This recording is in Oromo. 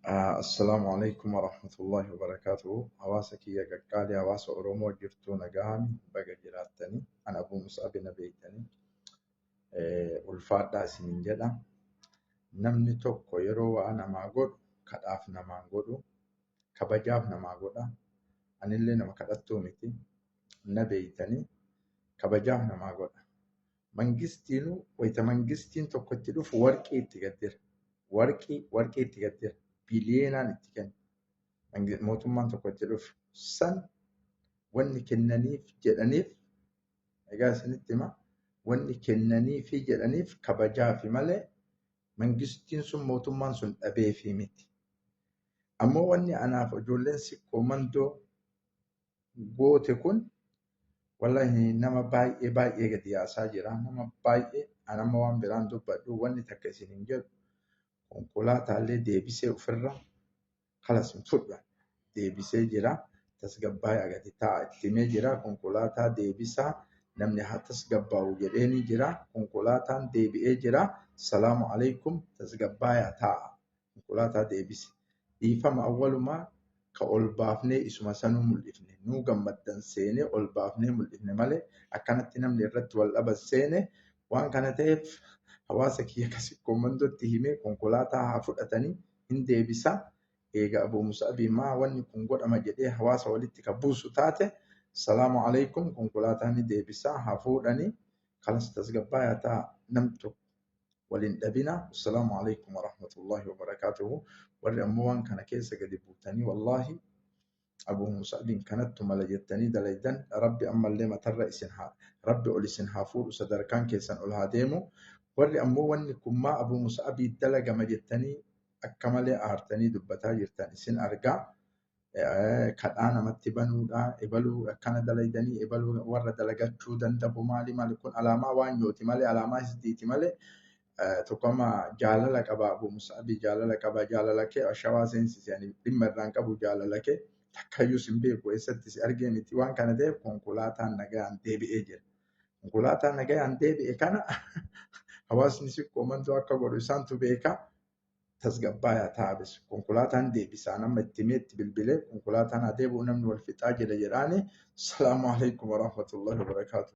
السلام عليكم ورحمة الله وبركاته. حواسك يا قالي حواس أورومو جرتو نجامي بقى جراتني أنا أبو مصعب نبيتني والفادا سنين جدا نمني توكو يرو أنا ما قول كداف نما قولو كبجاف نما قولا أنا اللي نما كدتو متي نبيتني كبجاف نما قولا منجستينو ويتمنجستين توكو تلوف ورقي تقدر ورقي تقدر بلينا نتكن mootummaan tokko itti dhufu san wanni kennaniif jedhaniif egaa isinitti hima wanni kennaniifi jedhaniif kabajaafi malee mangistiin sun mootummaan sun dhabeefi miti. Ammoo wanni anaaf ijoolleen sikkoo mandoo goote kun wallahi nama baay'ee gadi yaasaa jira. Nama baay'ee anamma waan biraan dubbadhu wanni takka isin hin jedhu konkolaataallee deebisee ofirra kalas hin fudhan. Deebisee jira tasgabbaa'ee gadi ta'a itti himee jira konkolaataa deebisaa namni haa tasgabbaa'u jedheeni jira konkolaataan deebi'ee jira salaamu alaikum tasgabbaa'ee ta'a konkolaataa deebise dhiifama awwalumaa ka ol baafnee isuma sanuu mul'ifne nuu gammaddan seenee ol baafnee mul'ifne malee akkanatti namni irratti wal dhaban seene waan kana ta'eef hawaasa kiyya sikkoo mandootti himee konkolaataa haa fudhatanii hin deebisaa. Eega Abu Musa'abii maa wanni kun godhama jedhee hawaasa walitti ka buusu taate salaamu alaikum konkolaataa ni deebisaa haa fuudhanii kalas tasgabbaa'aa ta'a namtu waliin dhabina. Assalaamu alaikum warahmatullahi wabarakaatuhu. Warri ammoo waan kana keessa gadi buutanii wallahi Abu Musa'abiin kanattu mala jettanii dalaydan rabbi ammallee matarra isin haa rabbi ol isin haa fuudhu sadarkaan keessan ol haa deemu. Warri ammoo wanni kun maa Abu Musa'abii dalagama jettanii akka malee aartanii dubbataa jirtan isin argaa kadhaa namatti banuudha ebaluu akkana dalaydanii ebaluu warra dalagachuu danda'u maali kun alaamaa waan yooti malee alaamaa isdiiti malee tokkoma jaalala qaba Abu Musa'abii jaalala qaba jaalala kee shawaa seensisanii dhimma irraan qabu jaalala kee takkayyuu sin beeku eessatti si argee miti waan kana ta'eef konkolaataan nagayaan deebi'ee jira konkolaataan nagayaan deebi'e kana hawaasni sikkoo mandoo akka godhu isaantu beeka. tasgabbaa'aa taa'abis konkolaataan deebisaa nama itti meetti bilbilee konkolaataan adeemu namni wal fixaa jira jedhaani salaamu alaikum warahmatullahi wabarakaatu.